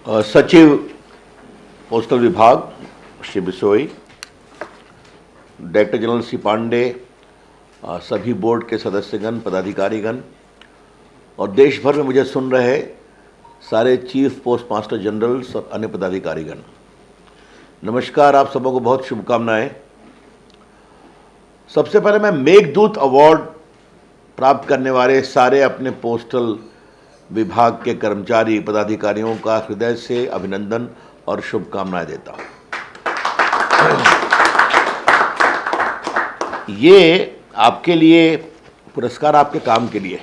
सचिव पोस्टल विभाग Shri Bishoi, director general Shri Pandey, सभी बोर्ड के सदस्यगण, पदाधिकारीगण और देश भर में मुझे सुन रहे सारे चीफ पोस्ट मास्टर जनरल्स और अन्य पदाधिकारीगण, नमस्कार। आप सबों को बहुत शुभकामनाएं। सबसे पहले मैं मेघदूत अवार्ड प्राप्त करने वाले सारे अपने पोस्टल विभाग के कर्मचारी पदाधिकारियों का हृदय से अभिनंदन और शुभकामनाएं देता हूं। ये आपके लिए पुरस्कार आपके काम के लिए,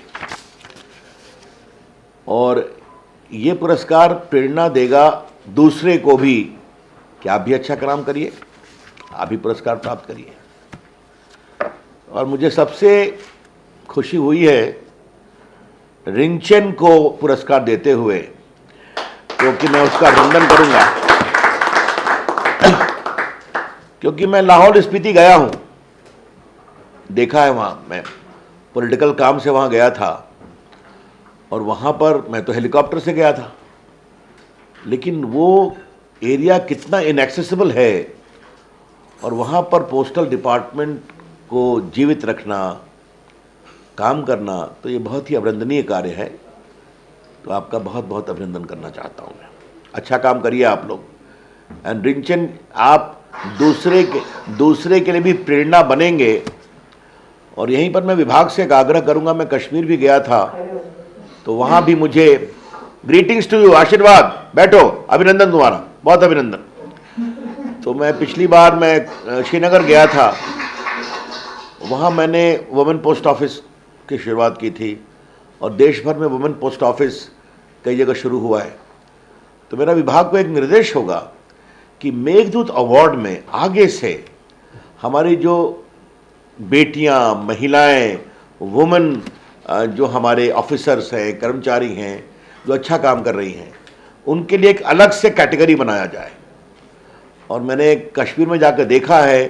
और ये पुरस्कार प्रेरणा देगा दूसरे को भी कि आप भी अच्छा काम करिए, आप भी पुरस्कार प्राप्त करिए। और मुझे सबसे खुशी हुई है रिंचन को पुरस्कार देते हुए, क्योंकि मैं उसका अभिनंदन करूंगा, क्योंकि मैं लाहौल स्पीति गया हूं, देखा है वहां। मैं पॉलिटिकल काम से वहां गया था और वहां पर मैं तो हेलीकॉप्टर से गया था, लेकिन वो एरिया कितना इनएक्सेसिबल है और वहां पर पोस्टल डिपार्टमेंट को जीवित रखना, काम करना, तो ये बहुत ही अभिनंदनीय कार्य है। तो आपका बहुत बहुत अभिनंदन करना चाहता हूं मैं। अच्छा काम करिए आप लोग। एंड रिंचन, आप दूसरे के लिए भी प्रेरणा बनेंगे। और यहीं पर मैं विभाग से एक आग्रह करूंगा, मैं कश्मीर भी गया था तो वहां भी मुझे ग्रीटिंग्स टू यू, आशीर्वाद, बैठो, अभिनंदन तुम्हारा, बहुत अभिनंदन। तो मैं पिछली बार मैं श्रीनगर गया था, वहां मैंने वुमेन पोस्ट ऑफिस की शुरुआत की थी और देश भर में वुमेन पोस्ट ऑफिस कई जगह शुरू हुआ है। तो मेरा विभाग को एक निर्देश होगा कि मेघदूत अवार्ड में आगे से हमारी जो बेटियां, महिलाएं, वुमेन जो हमारे ऑफिसर्स हैं, कर्मचारी हैं, जो अच्छा काम कर रही हैं, उनके लिए एक अलग से कैटेगरी बनाया जाए। और मैंने कश्मीर में जाकर देखा है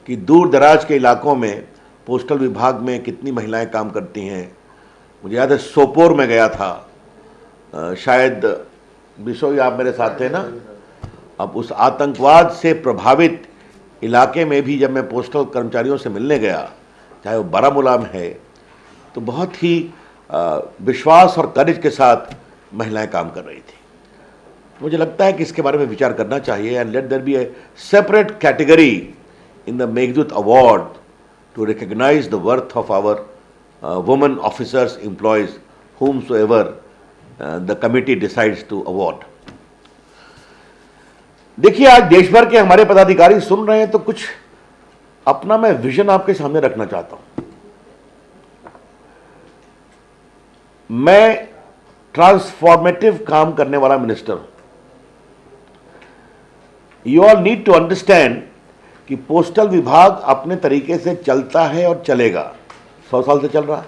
कि दूर दराज के इलाकों में पोस्टल विभाग में कितनी महिलाएं काम करती हैं। मुझे याद है सोपोर में गया था, शायद बिशोई आप मेरे साथ थे ना। अब उस आतंकवाद से प्रभावित इलाके में भी जब मैं पोस्टल कर्मचारियों से मिलने गया, चाहे वो बारामूला में है, तो बहुत ही विश्वास और करेज के साथ महिलाएं काम कर रही थी। मुझे लगता है कि इसके बारे में विचार करना चाहिए and let there be a separate category in the Meghdoot award to recognize the worth of our women officers, employees, whomsoever the committee decides to award. देखिए, आज देश भर के हमारे पदाधिकारी सुन रहे हैं, तो कुछ अपना मैं विजन आपके सामने रखना चाहता हूं। मैं ट्रांसफॉर्मेटिव काम करने वाला मिनिस्टर हूं। You all need to understand कि पोस्टल विभाग अपने तरीके से चलता है और चलेगा, 100 साल से चल रहा है।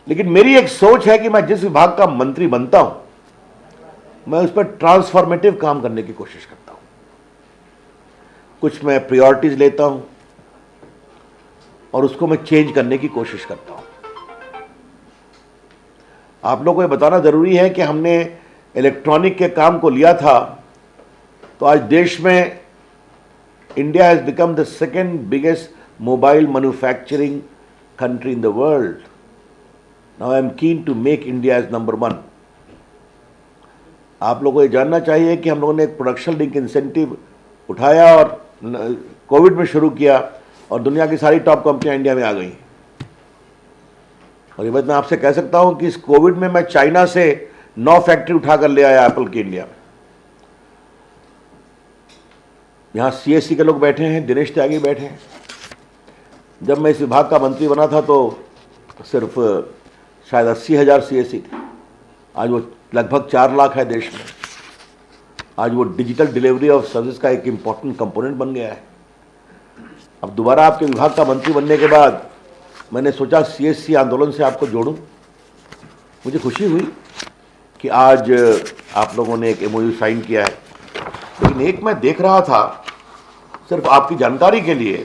लेकिन मेरी एक सोच है कि मैं जिस विभाग का मंत्री बनता हूं, मैं उस पर ट्रांसफॉर्मेटिव काम करने की कोशिश करता हूं। कुछ मैं प्रायोरिटीज लेता हूं और उसको मैं चेंज करने की कोशिश करता हूं। आप लोगों को यह बताना जरूरी है कि हमने इलेक्ट्रॉनिक के काम को लिया था, तो आज देश में India has become the second biggest mobile manufacturing country in the world. Now I am keen to make India as number one. आप लोगों को ये जानना चाहिए कि हम लोगों ने एक प्रोडक्शन लिंक इंसेंटिव उठाया और कोविड में शुरू किया और दुनिया की सारी टॉप कंपनियां इंडिया में आ गई। और ये बात मैं आपसे कह सकता हूं कि इस कोविड में मैं चाइना से 9 फैक्ट्री उठाकर ले आया एप्पल की इंडिया में। यहाँ CSC के लोग बैठे हैं, दिनेश त्यागी बैठे हैं। जब मैं इस विभाग का मंत्री बना था तो सिर्फ शायद 80,000 CSC थे। आज वो लगभग 4 लाख है देश में। आज वो डिजिटल डिलीवरी ऑफ सर्विस का एक इम्पॉर्टेंट कंपोनेंट बन गया है। अब दोबारा आपके विभाग का मंत्री बनने के बाद मैंने सोचा CSC आंदोलन से आपको जोड़ूं। मुझे खुशी हुई कि आज आप लोगों ने एक MOU साइन किया है। लेकिन एक मैं देख रहा था, सिर्फ आपकी जानकारी के लिए,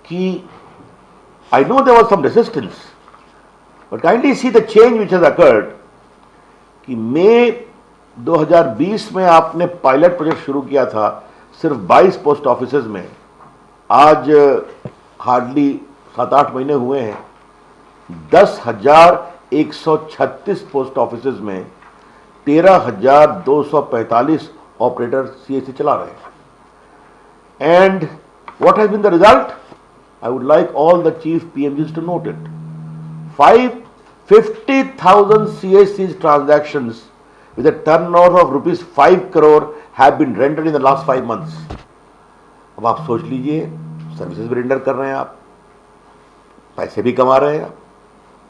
कि I know there was some resistance, but kindly see the change which has occurred कि मई 2020 में आपने पायलट प्रोजेक्ट शुरू किया था सिर्फ 22 पोस्ट ऑफिसेज में, आज हार्डली 7-8 महीने हुए हैं 10,136 पोस्ट ऑफिसेज में 13,245 ऑपरेटर सीएससी चला रहे हैं. And what has been the result? I would like all the chief PMGs to note it. 50,000 CSCs transactions with a turnover of rupees 5 crore have been rendered in the last 5 months. अब आप सोच लीजिए, services भी render कर रहे हैं आप, पैसे भी कमा रहे हैं आप.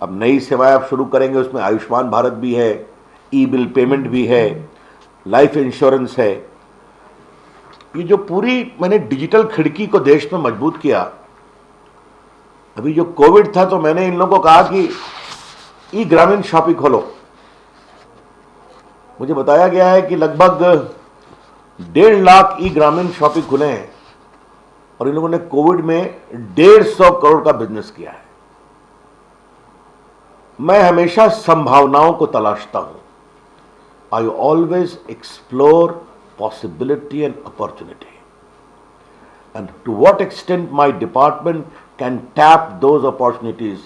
अब नई सेवाएं आप शुरू करेंगे, उसमें आयुष्मान भारत भी है, ई बिल पेमेंट भी है, लाइफ इंश्योरेंस है. ये जो पूरी मैंने डिजिटल खिड़की को देश में मजबूत किया. अभी जो कोविड था तो मैंने इन लोगों को कहा कि ई ग्रामीण शॉपिंग खोलो. मुझे बताया गया है कि लगभग 1.5 लाख ई ग्रामीण शॉपिंग खुले हैं और इन लोगों ने कोविड में 150 करोड़ का बिजनेस किया है. मैं हमेशा संभावनाओं को तलाशता हूं. I always explore possibility and opportunity, and to what extent my department can tap those opportunities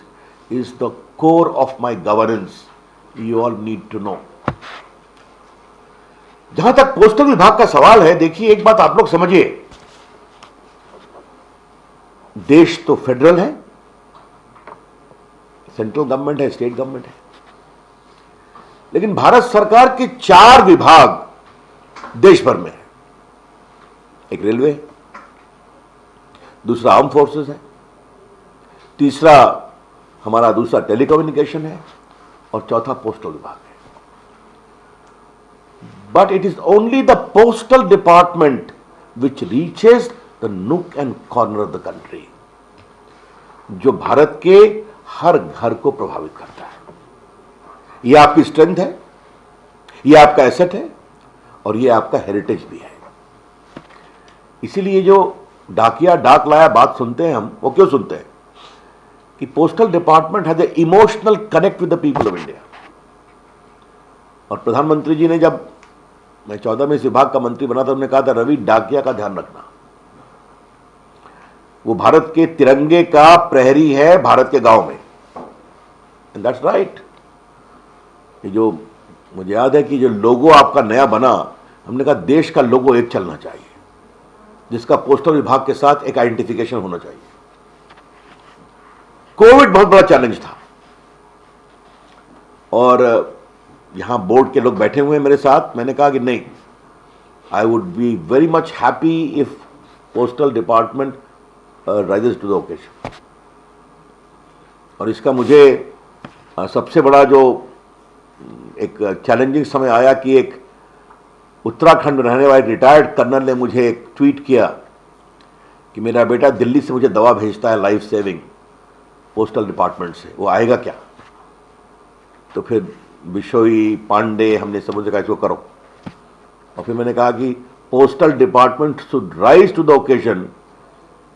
is the core of my governance. You all need to know. जहां तक पोस्टल विभाग का सवाल है, देखिए एक बात आप लोग समझिए, देश तो फेडरल है, सेंट्रल गवर्नमेंट है, स्टेट गवर्नमेंट है, लेकिन भारत सरकार के 4 विभाग देश भर में है. एक रेलवे, दूसरा आर्म फोर्सेस है, तीसरा हमारा दूसरा टेलीकम्युनिकेशन है और चौथा पोस्टल विभाग है. But it is only the postal department which reaches the nook and corner of the country, जो भारत के हर घर को प्रभावित करता है. यह आपकी स्ट्रेंथ है, यह आपका एसेट है और यह आपका हेरिटेज भी है. इसीलिए जो डाकिया डाक लाया बात सुनते हैं हम, वो क्यों सुनते हैं? कि postal department has a emotional connect with the people of India. और प्रधानमंत्री जी ने, जब मैं 14 में इस विभाग का मंत्री बना था, उन्होंने कहा था रवि डाकिया का ध्यान रखना, वो भारत के तिरंगे का प्रहरी है भारत के गांव में. And that's right. ये जो मुझे याद है कि जो लोगो आपका नया बना, हमने कहा देश का लोगो एक चलना चाहिए, जिसका पोस्टल विभाग के साथ एक आइडेंटिफिकेशन होना चाहिए. कोविड बहुत बड़ा चैलेंज था और यहां बोर्ड के लोग बैठे हुए हैं मेरे साथ. मैंने कहा कि नहीं, I would be very much happy if postal department rises to the occasion. और इसका मुझे सबसे बड़ा जो एक चैलेंजिंग समय आया कि एक उत्तराखंड में रहने वाले रिटायर्ड कर्नल ने मुझे एक ट्वीट किया कि मेरा बेटा दिल्ली से मुझे दवा भेजता है लाइफ सेविंग पोस्टल डिपार्टमेंट से, वो आएगा क्या? तो फिर बिशोई, पांडे, हमने सब मुझे कहा इसको करो. और फिर मैंने कहा कि postal department should rise to the occasion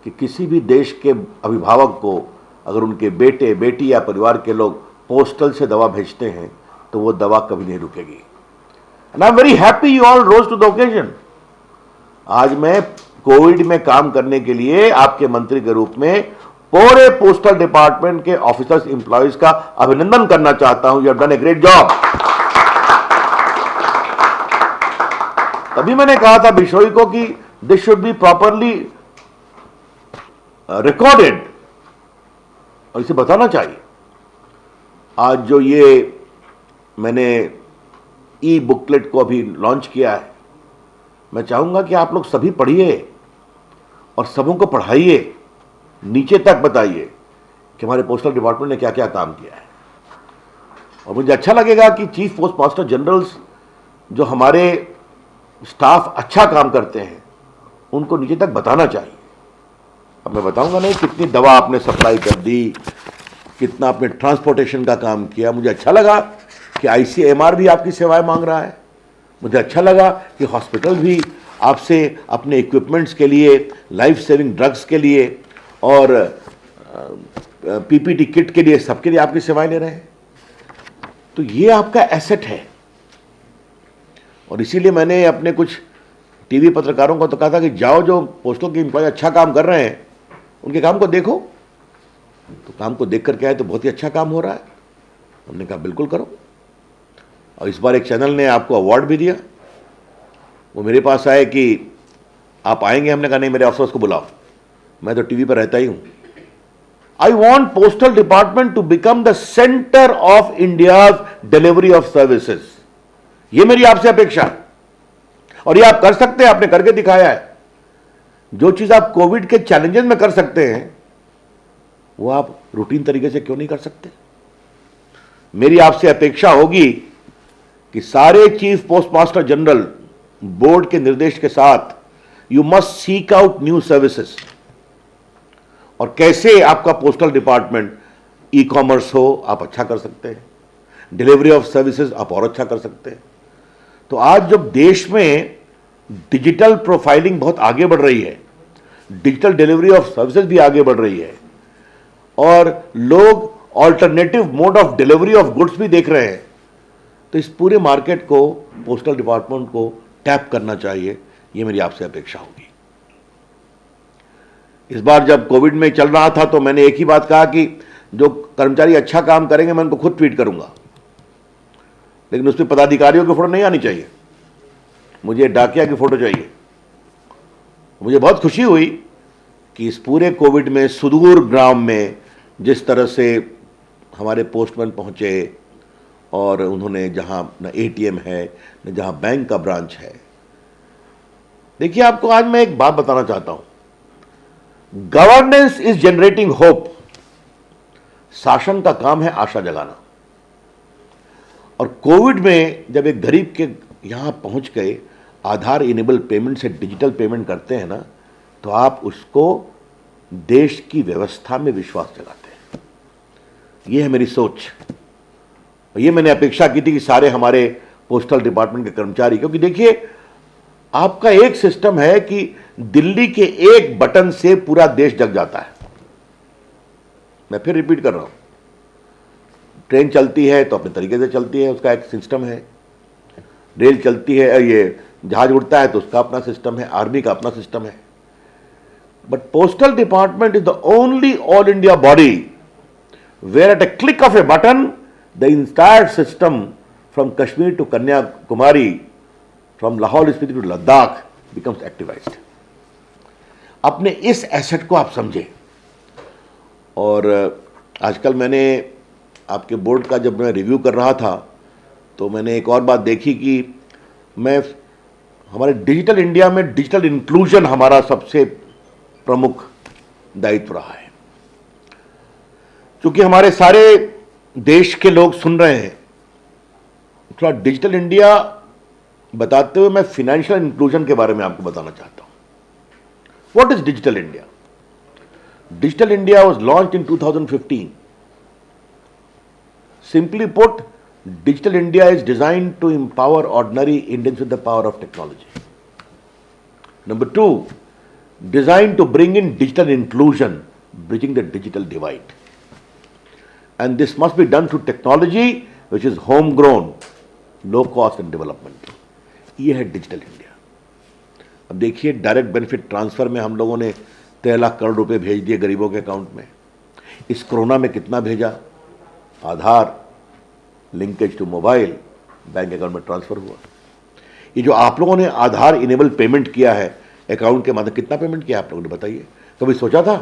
कि किसी भी देश के अभिभावक को अगर उनके बेटे बेटी या परिवार के लोग पोस्टल से दवा भेजते हैं तो वो दवा कभी नहीं रुकेगी. And I'm very happy you all rose to the occasion. आज मैं कोविड में काम करने के लिए आपके मंत्री के रूप में पूरे पोस्टल डिपार्टमेंट के ऑफिसर्स, एम्प्लॉइज का अभिनंदन करना चाहता हूं. You have done a great job. तभी मैंने कहा था बिशोई को कि this should be properly recorded और इसे बताना चाहिए. आज जो ये मैंने ई बुकलेट को अभी लॉन्च किया है, मैं चाहूंगा कि आप लोग सभी पढ़िए और सबों को पढ़ाइए, नीचे तक बताइए कि हमारे पोस्टल डिपार्टमेंट ने क्या क्या काम किया है. और मुझे अच्छा लगेगा कि चीफ पोस्ट मास्टर जनरल्स जो हमारे स्टाफ अच्छा काम करते हैं उनको नीचे तक बताना चाहिए. अब मैं बताऊंगा नहीं कितनी दवा आपने सप्लाई कर दी, कितना आपने ट्रांसपोर्टेशन का काम किया. मुझे अच्छा लगा कि आईसीएमआर भी आपकी सेवाएं मांग रहा है. मुझे अच्छा लगा कि हॉस्पिटल भी आपसे अपने इक्विपमेंट्स के लिए, लाइफ सेविंग ड्रग्स के लिए और पीपीटी किट के लिए, सबके लिए आपकी सेवाएं ले रहे हैं. तो ये आपका एसेट है. और इसीलिए मैंने अपने कुछ टीवी पत्रकारों को तो कहा था कि जाओ, जो पोस्टल के एम्प्लॉय अच्छा काम कर रहे हैं उनके काम को देखो। तो काम को देख कर के आए तो बहुत ही अच्छा काम हो रहा है। हमने कहा बिल्कुल करो। और इस बार एक चैनल ने आपको अवार्ड भी दिया। वो मेरे पास आए कि आप आएंगे। हमने कहा नहीं, मेरे अफसर्स को बुलाओ, मैं तो टीवी पर रहता ही हूं। I want postal department to become the centre of India's delivery of services. ये मेरी आपसे अपेक्षा है और ये आप कर सकते हैं, आपने करके दिखाया है। जो चीज आप कोविड के चैलेंजेस में कर सकते हैं वो आप रूटीन तरीके से क्यों नहीं कर सकते? मेरी आपसे अपेक्षा होगी कि सारे चीफ पोस्टमास्टर जनरल बोर्ड के निर्देश के साथ you must seek out new services. और कैसे आपका पोस्टल डिपार्टमेंट ई कॉमर्स हो, आप अच्छा कर सकते हैं। डिलीवरी ऑफ सर्विसेज आप और अच्छा कर सकते हैं। तो आज जब देश में डिजिटल प्रोफाइलिंग बहुत आगे बढ़ रही है, डिजिटल डिलीवरी ऑफ सर्विसेज भी आगे बढ़ रही है और लोग alternative mode of delivery of goods भी देख रहे हैं, तो इस पूरे मार्केट को पोस्टल डिपार्टमेंट को टैप करना चाहिए। ये मेरी आपसे अपेक्षा होगी। इस बार जब कोविड में चल रहा था तो मैंने एक ही बात कहा कि जो कर्मचारी अच्छा काम करेंगे मैं उनको खुद ट्वीट करूंगा, लेकिन उसमें पदाधिकारियों की फोटो नहीं आनी चाहिए, मुझे डाकिया की फोटो चाहिए। मुझे बहुत खुशी हुई कि इस पूरे कोविड में सुदूर ग्राम में जिस तरह से हमारे पोस्टमैन पहुंचे और उन्होंने जहां न एटीएम है न जहां बैंक का ब्रांच है। देखिए, आपको आज मैं एक बात बताना चाहता हूं। Governance is generating hope. शासन का काम है आशा जगाना। और कोविड में जब एक गरीब के यहां पहुंच गए, आधार इनेबल पेमेंट से डिजिटल पेमेंट करते हैं ना, तो आप उसको देश की व्यवस्था में विश्वास जगाते हैं। यह है मेरी सोच। और ये मैंने अपेक्षा की थी कि सारे हमारे पोस्टल डिपार्टमेंट के कर्मचारी, क्योंकि देखिए आपका एक सिस्टम है कि दिल्ली के एक बटन से पूरा देश जग जाता है। मैं फिर रिपीट कर रहा हूं, ट्रेन चलती है तो अपने तरीके से चलती है, उसका एक सिस्टम है। रेल चलती है, ये जहाज उड़ता है तो उसका अपना सिस्टम है, आर्मी का अपना सिस्टम है। But postal department is the only all India body where at a click of a button the entire system from Kashmir to Kanyakumari, from Lahore Spiti to Ladakh becomes activized. अपने इस asset को आप समझे। और आजकल मैंने आपके board का जब मैं रिव्यू कर रहा था तो मैंने एक और बात देखी कि मैं हमारे डिजिटल इंडिया में डिजिटल इंक्लूजन हमारा सबसे प्रमुख दायित्व रहा है। क्योंकि हमारे सारे देश के लोग सुन रहे हैं, थोड़ा डिजिटल इंडिया बताते हुए मैं फाइनेंशियल इंक्लूजन के बारे में आपको बताना चाहता हूं। What is digital India? Digital India was launched in 2015. Simply put, Digital India is designed to empower ordinary Indians with the power of technology. Number two, designed to bring in digital inclusion, bridging the digital divide. And this must be done through technology which is homegrown, low cost and development. ये है digital India. अब देखिए, direct benefit transfer में हम लोगों ने 13 लाख करोड़ रुपए भेज दिए गरीबों के अकाउंट में। इस कोरोना में कितना भेजा? Aadhaar linkage to mobile, bank account में ट्रांसफर हुआ। ये जो आप लोगों ने आधार इनेबल पेमेंट किया है अकाउंट के माध्यम, कितना पेमेंट किया आप लोगों ने बताइए? कभी सोचा था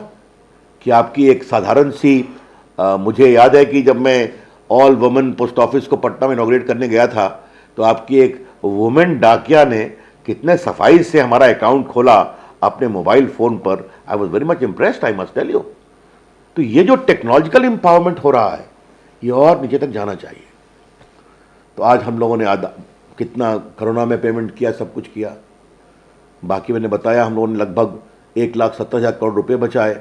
कि आपकी एक साधारण सी मुझे याद है कि जब मैं ऑल वुमेन पोस्ट ऑफिस को पटना में इनॉग्रेट करने गया था तो आपकी एक वुमेन डाकिया ने कितने सफाई से हमारा अकाउंट खोला अपने मोबाइल फोन पर। I was very much impressed, I must tell you. तो ये जो टेक्नोलॉजिकल एम्पावरमेंट हो रहा है ये और नीचे तक जाना चाहिए। तो आज हम लोगों ने कितना कोरोना में पेमेंट किया, सब कुछ किया। बाकी मैंने बताया, हम लोगों ने लगभग 1,70,000 करोड़ रुपए बचाए।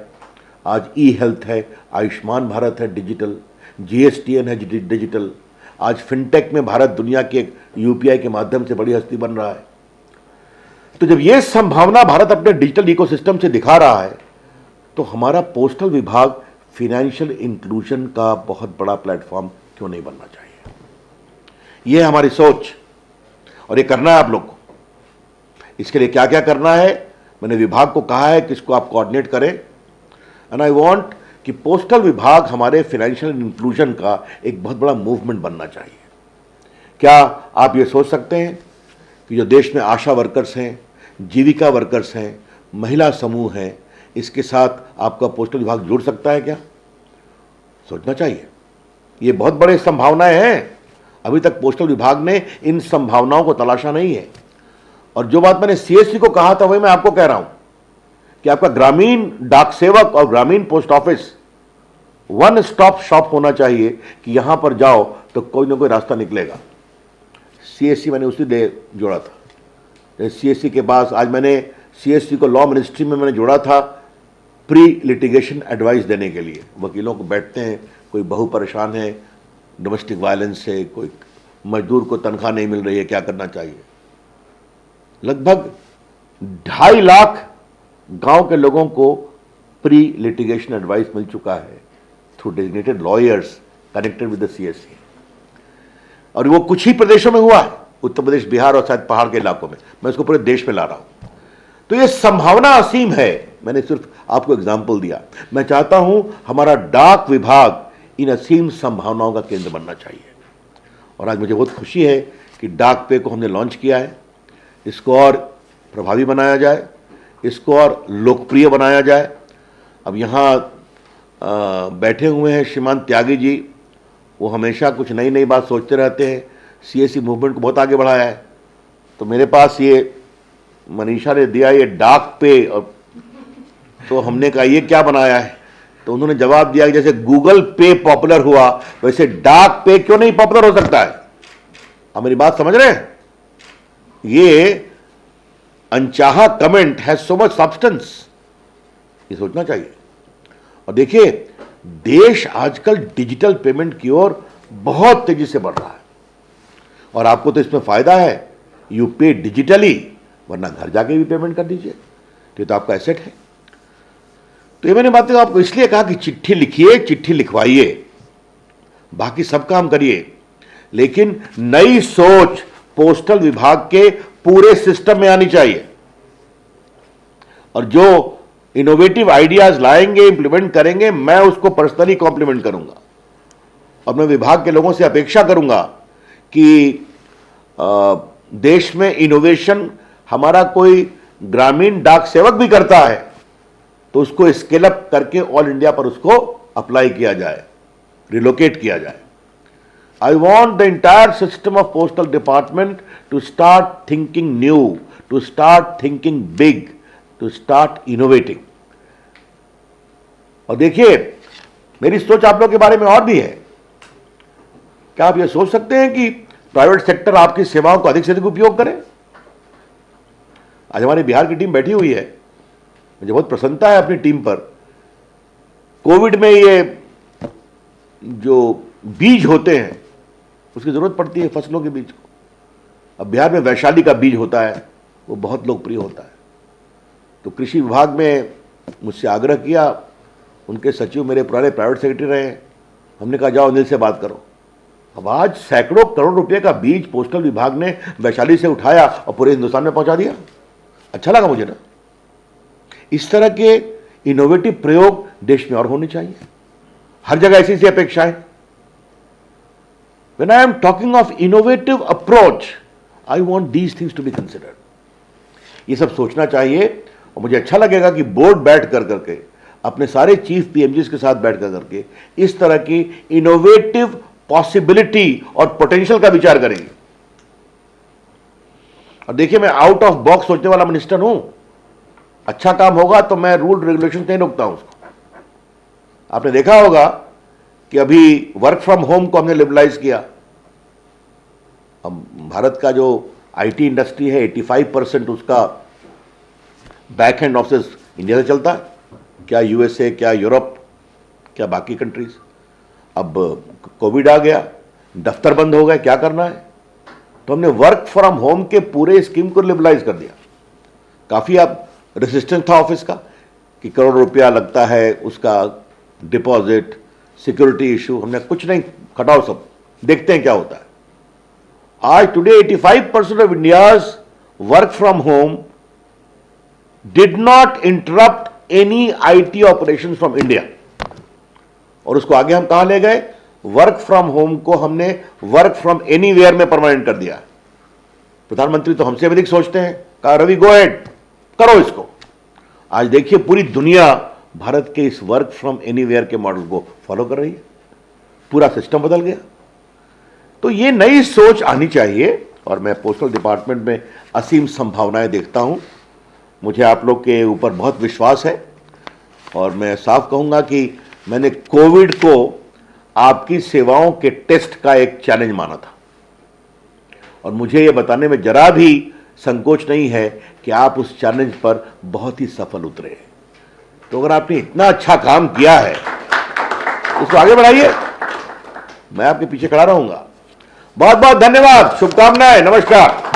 आज ई हेल्थ है, आयुष्मान भारत है डिजिटल, GSTN है डिजिटल। आज फिनटेक में भारत दुनिया के एक UPI के माध्यम से बड़ी हस्ती बन रहा है। तो जब ये संभावना भारत अपने डिजिटल इकोसिस्टम से दिखा रहा है तो हमारा पोस्टल विभाग फाइनेंशियल इंक्लूजन का बहुत बड़ा प्लेटफॉर्म क्यों नहीं बनना चाहिए? यह है हमारी सोच। और ये करना है आप लोग को। इसके लिए क्या क्या करना है, मैंने विभाग को कहा है कि इसको आप कोऑर्डिनेट करें। एंड आई वांट कि पोस्टल विभाग हमारे फाइनेंशियल इंक्लूजन का एक बहुत बड़ा मूवमेंट बनना चाहिए। क्या आप ये सोच सकते हैं कि जो देश में आशा वर्कर्स हैं, जीविका वर्कर्स हैं, महिला समूह हैं, इसके साथ आपका पोस्टल विभाग जुड़ सकता है क्या? सोचना चाहिए। ये बहुत बड़े संभावनाएं हैं। अभी तक पोस्टल विभाग ने इन संभावनाओं को तलाशा नहीं है। और जो बात मैंने सीएससी को कहा था वही मैं आपको कह रहा हूं कि आपका ग्रामीण डाक सेवक और ग्रामीण post office one stop shop होना चाहिए कि यहां पर जाओ तो कोई ना कोई रास्ता निकलेगा। सीएससी मैंने उसी लिए जोड़ा था। सीएससी के पास आज मैंने सीएससी को लॉ मिनिस्ट्री में मैंने जोड़ा था प्री लिटिगेशन एडवाइस देने के लिए। वकीलों को बैठते हैं, कोई बहू परेशान है डोमेस्टिक वायलेंस से, कोई मजदूर को तनख्वाह नहीं मिल रही है, क्या करना चाहिए। लगभग 2.5 लाख गांव के लोगों को प्री लिटिगेशन एडवाइस मिल चुका है through designated lawyers connected with the CSC. और वो कुछ ही प्रदेशों में हुआ है, उत्तर प्रदेश, बिहार और शायद पहाड़ के इलाकों में। मैं इसको पूरे देश में ला रहा हूं। तो ये संभावना असीम है। मैंने सिर्फ आपको एग्जाम्पल दिया। मैं चाहता हूं हमारा डाक विभाग इन असीम संभावनाओं का केंद्र बनना चाहिए। और आज मुझे बहुत खुशी है कि डाक पे को हमने लॉन्च किया है। इसको और प्रभावी बनाया जाए, इसको और लोकप्रिय बनाया जाए। अब यहाँ बैठे हुए हैं श्रीमान त्यागी जी, वो हमेशा कुछ नई नई बात सोचते रहते हैं। सीएससी मूवमेंट को बहुत आगे बढ़ाया है। तो मेरे पास ये मनीषा ने दिया ये डाक पे, और तो हमने कहा ये क्या बनाया है, तो उन्होंने जवाब दिया कि जैसे गूगल पे पॉपुलर हुआ वैसे डाक पे क्यों नहीं पॉपुलर हो सकता है। आप मेरी बात समझ रहे हैं? ये अनचाहा comment has so much substance, ये सोचना चाहिए। और देखिए देश आजकल डिजिटल पेमेंट की ओर बहुत तेजी से बढ़ रहा है और आपको तो इसमें फायदा है। यू पे डिजिटली, वरना घर जाके भी पेमेंट कर दीजिए, तो आपका एसेट है। तो ये मैंने बातें आपको इसलिए कहा कि चिट्ठी लिखिए, चिट्ठी लिखवाइए, बाकी सब काम करिए, लेकिन नई सोच पोस्टल विभाग के पूरे सिस्टम में आनी चाहिए। और जो इनोवेटिव आइडियाज लाएंगे, इंप्लीमेंट करेंगे, मैं उसको पर्सनली कॉम्प्लीमेंट करूंगा। और मैं विभाग के लोगों से अपेक्षा करूंगा कि देश में इनोवेशन हमारा कोई ग्रामीण डाक सेवक भी करता है तो उसको स्केल अप करके ऑल इंडिया पर उसको अप्लाई किया जाए, रिलोकेट किया जाए। I want the entire system of postal department to start thinking new, to start thinking big, to start innovating. और देखिए मेरी सोच आप लोगों के बारे में और भी है। क्या आप ये सोच सकते हैं कि प्राइवेट सेक्टर आपकी सेवाओं को अधिक से अधिक उपयोग करे? आज हमारी बिहार की टीम बैठी हुई है, मुझे बहुत प्रसन्नता है अपनी टीम पर। कोविड में ये जो बीज होते हैं उसकी जरूरत पड़ती है फसलों के बीज को। अब बिहार में वैशाली का बीज होता है, वो बहुत लोकप्रिय होता है। तो कृषि विभाग में मुझसे आग्रह किया, उनके सचिव मेरे पुराने प्राइवेट सेक्रेटरी रहे, हमने कहा जाओ अनिल से बात करो। अब आज सैकड़ों करोड़ रुपए का बीज पोस्टल विभाग ने वैशाली से उठाया और पूरे हिंदुस्तान में पहुंचा दिया। अच्छा लगा मुझे ना। इस तरह के इनोवेटिव प्रयोग देश में और होने चाहिए। हर जगह ऐसी सी अपेक्षाएं। When I am talking of innovative approach, I want these things to be considered. ये सब सोचना चाहिए। और मुझे अच्छा लगेगा कि बोर्ड बैठ कर करके अपने सारे चीफ पीएमजीज के साथ बैठ कर करके इस तरह की इनोवेटिव पॉसिबिलिटी और पोटेंशियल का विचार करेंगे। और देखिए मैं आउट ऑफ बॉक्स सोचने वाला मिनिस्टर हूं। अच्छा काम होगा तो मैं रूल रेगुलेशन नहीं रोकता हूं उसको। आपने देखा होगा कि अभी वर्क फ्रॉम होम को हमने लिबरलाइज किया। अब भारत का जो आईटी इंडस्ट्री है 85% उसका बैक एंड ऑफिस इंडिया से चलता है। क्या यूएसए, क्या यूरोप, क्या बाकी कंट्रीज। अब कोविड आ गया, दफ्तर बंद हो गए, क्या करना है, तो हमने वर्क फ्रॉम होम के पूरे स्कीम को लिबरलाइज कर दिया। काफी अब रेजिस्टेंस था ऑफिस का कि करोड़ रुपया लगता है उसका डिपॉजिट, सिक्योरिटी इशू। हमने कुछ नहीं, हटाओ सब, देखते हैं क्या होता है। आज today 85% of India's work from home did not interrupt any IT operation from India. और उसको आगे हम कहां ले गए, वर्क फ्रॉम होम को हमने वर्क फ्रॉम एनीवेयर में परमानेंट कर दिया। प्रधानमंत्री तो हमसे अधिक सोचते हैं, कहा रवि गो एहेड, करो इसको। आज देखिए पूरी दुनिया भारत के इस वर्क फ्रॉम एनीवेयर के मॉडल को फॉलो कर रही है, पूरा सिस्टम बदल गया। तो ये नई सोच आनी चाहिए और मैं पोस्टल डिपार्टमेंट में असीम संभावनाएं देखता हूं। मुझे आप लोग के ऊपर बहुत विश्वास है और मैं साफ कहूंगा कि मैंने कोविड को आपकी सेवाओं के टेस्ट का एक चैलेंज माना था और मुझे ये बताने में जरा भी संकोच नहीं है कि आप उस चैलेंज पर बहुत ही सफल उतरे। तो अगर आपने इतना अच्छा काम किया है उसको आगे बढ़ाइए, मैं आपके पीछे खड़ा रहूंगा। बहुत बहुत धन्यवाद, शुभकामनाएं, नमस्कार।